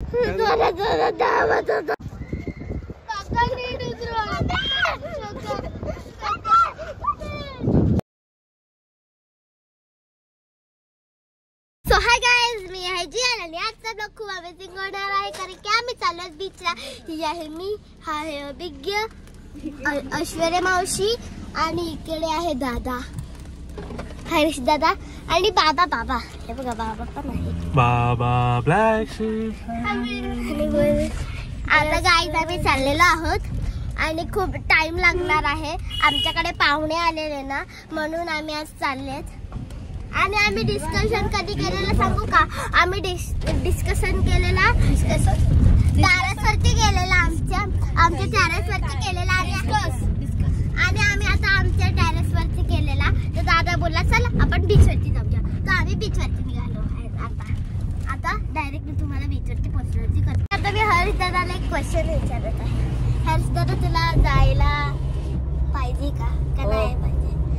So hi guys, मी आहे जियान आणि आजचा ब्लॉग खूप अमेझिंग होणार आहे कारण की आम्ही चाललो बीचला. ही आहे मी, हा आहे अभिज्ञ, ऐश्वर्या मावशी आणि इकडे आहे दादा, हरीश दादा आणि बाबा. बाबा हे बघा, बाबा पण आहे. बाबा ब्लॅक शीप. आता गाईज आम्ही चाललेलो आहोत आणि खूप टाइम लागणार आहे. आमच्याकडे पाहुणे आलेले ना, म्हणून आम्ही आज चाललेत. आणि आम्ही डिस्कशन कधी केलेलं सांगू का? आम्ही डिस्कशन केलेला टेरेसवरती गेलेला, आमच्या टेरेसवरती केलेला आणि आम्ही आता आमच्या टेरेसवरती केलेला. तर दादा बोलला चला आपण बीचवरती जाऊया. तर आम्ही बीचवरती निघालो आहे. आता डायरेक्ट मी तुम्हाला बीचवरती पोहोचण्याची करते. आता मी हर्ष दादाला एक क्वेश्चन विचारत आहे. हर्ष दादा, तुला जायला पाहिजे का नाही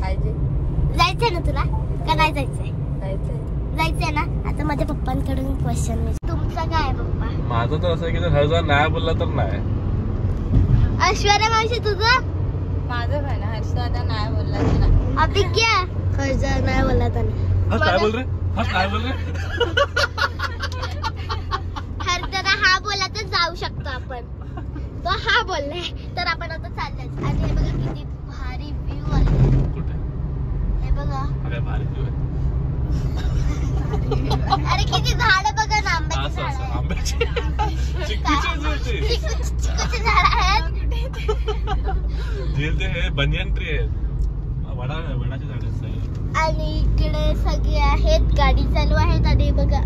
पाहिजे? जायचंय ना तुला का नाही जायचंय? जायचंय ना. आता माझ्या पप्पांकडून क्वेश्चन, तुमचं काय पप्पा? माझं तर असं आहे की जर हर्ष नाही बोलला तर नाही. ऐश्वर्या मावशी तुझं? माझं काय ना, हर्ष दादा नाही बोलला तर नाही. अभिज्ञ हर्ष नाही बोलला तर नाही. काय बोल रे? काय बोल रे? हर्ष दादा हा बोलला तर जाऊ शकतो आपण. तो हा बोललाय तर आपण आता चाललोय. आणि हे बघा किती भारी व्ह्यू आहे. कुठे? हे बघा, काय भारी व्ह्यू आहे. अरे किती झाड बघा ना, आंब्याची झाड आहेत. आंब्याची चिकूची झाड आहेत. ते हे बनियन ट्री आहे, वडाची झाड आहेत. आणि इकडे सगळे आहेत, गाडी चालू आहेत. आणि बघा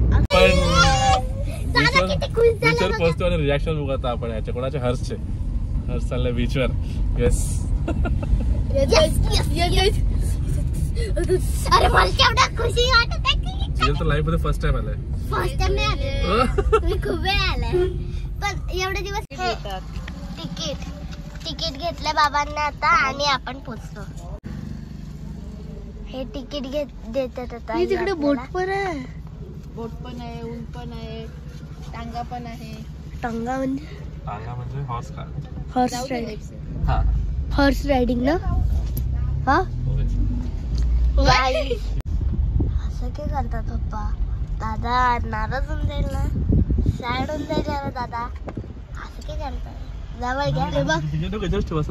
दादा किती खुश झाला बघा. पोहोचतो आणि रिॲक्शन बघा आपण याच्या कोणाच्या. हर्षचे. हर्ष चाललाय बीचवर. येस. अरे मला केवढा खुशी वाटत आहे. तर लाईफ मध्ये फर्स्ट टाइम आलाय. फर्स्ट टाइम नाही आले, मी खूप वेळ आलाय. पण एवढे दिवस तिकीट घेतलं बाबांना आता आणि आपण पोहोचलो. हे तिकीट देतात आता. तिकडे बोट पण आहे. बोट पण आहे, ऊन पण आहे, टांगा पण आहे. टांगा म्हणजे horse car. Horse riding. Horse riding ना. हा असं काय करतात पप्पा? दादा नाराज होऊन जाईल ना, सॅड होऊन जाईल ना दादा. असं काय करतात? जवळ घ्या रे बघ.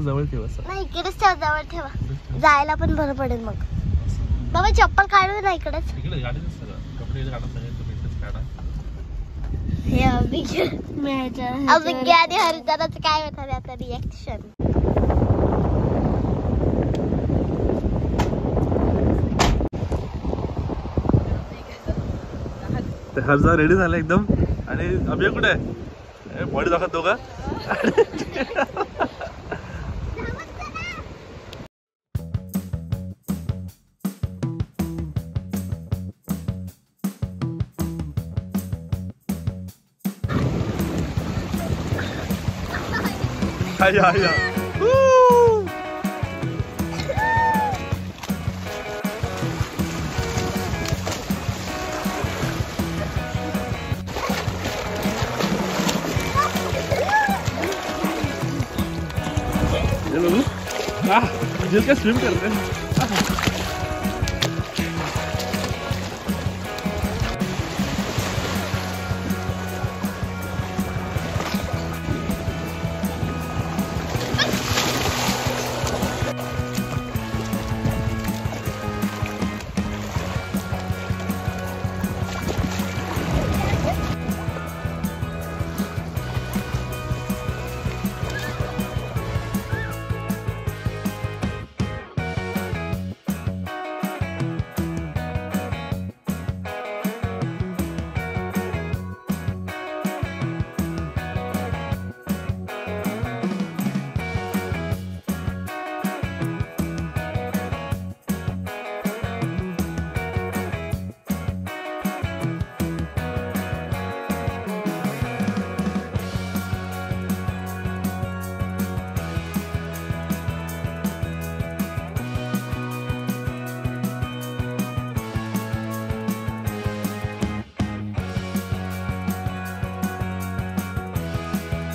जवळ ठेवा. नाही इकडेच ठेवा, जवळ ठेवा. जायला पण बरं पडेल मग. बाबा चप्पल काढू ना इकडेच. हे अभिज्ञ आणि हरिदानाचं काय होतं आता रिएक्शन. हर्षदा रेडी झाला एकदम. आणि अभि कुठे आहे? बॉडी दाखवत दोघं. या जिसका स्विम करते हैं.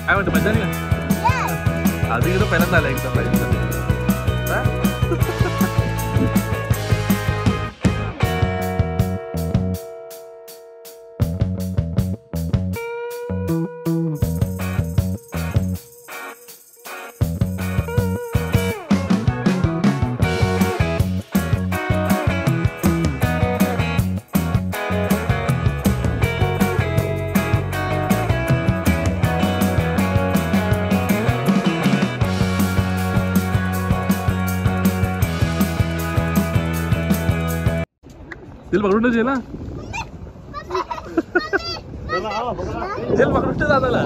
काय म्हणतो मजा नाही का? आधी इकडं पहिल्यांदा आला एकदम लाईव्ह. जेल पकडून जेला जेल पकडून दादाला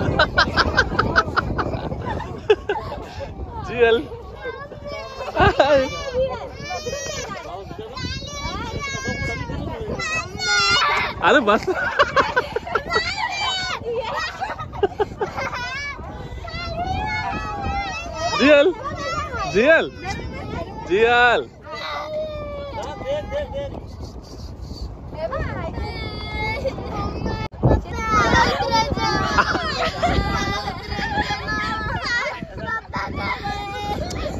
जेल. अरे बस जेल जेल जेल.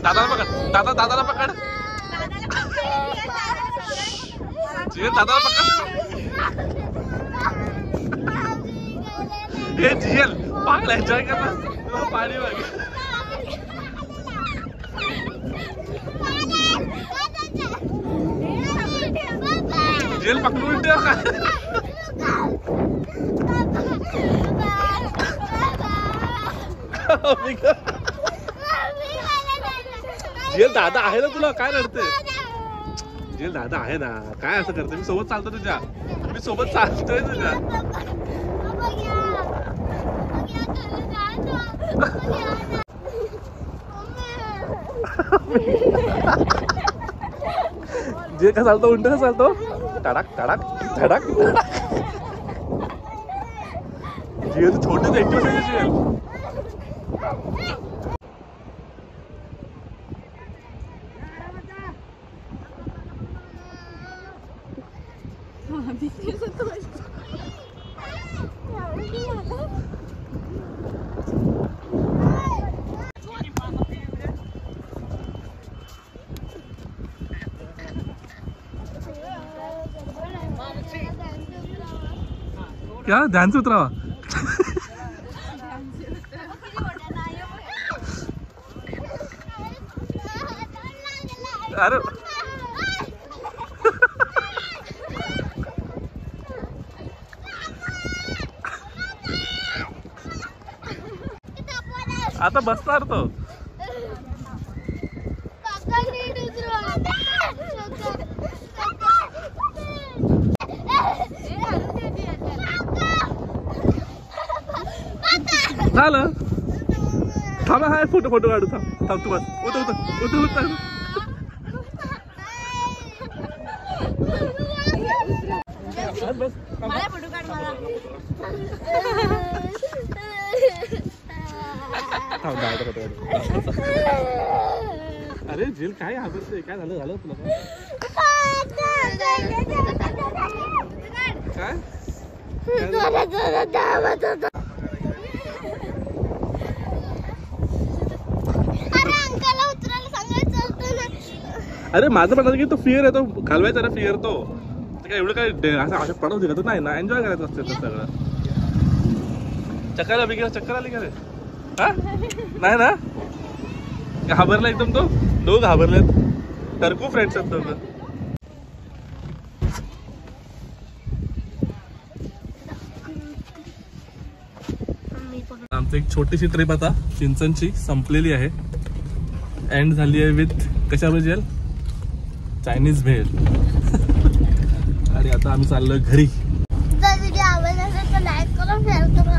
दादाला पकड दादाला पकड जेल दादाला पकड. हे जेल पागल एन्जॉय कर ना पाणी बघ. जेल पकडून ठेव का जेल दादा आहे ना तुला काय रडते. जेल दादा आहे ना काय असं करते. मी सोबत चालतो तुझ्या मी सोबत चालतोय तुझ्या. जेल का चालतो उंट का चालतो टडाक टडाक धडाक. जेल छोटे ऍक्टिव्ह आहे जेल. क्या ध्यान से उतरावा. अरे आता बसणार तो. झालं थांबा. हाय फोटो काढू. थांब तू बस. उठ. अरे जेल काय घाबरते. काय झालं तुला काय अरे माझं म्हणतात की तो फिअर आहे तो घालवायचा ना फिअर तो काय एवढं काय असं पडवते का. तो नाही ना एन्जॉय करायचं असते तर सगळं. चक्कर आली चक्कर आली का रे. हा नाही ना घाबरला एकदम तो. दोघं घाबरलेत. टर्को फ्रेंड्स आहेत दोघं. आमची एक छोटीशी ट्रिप आता चिंचणची संपलेली आहे. एंड झाली आहे विथ कशावर जेल चायनीज भेळ. आणि आता आम्ही चाललोय घरी. जर व्हिडिओ आवडला असेल तर लाईक करा शेअर करा.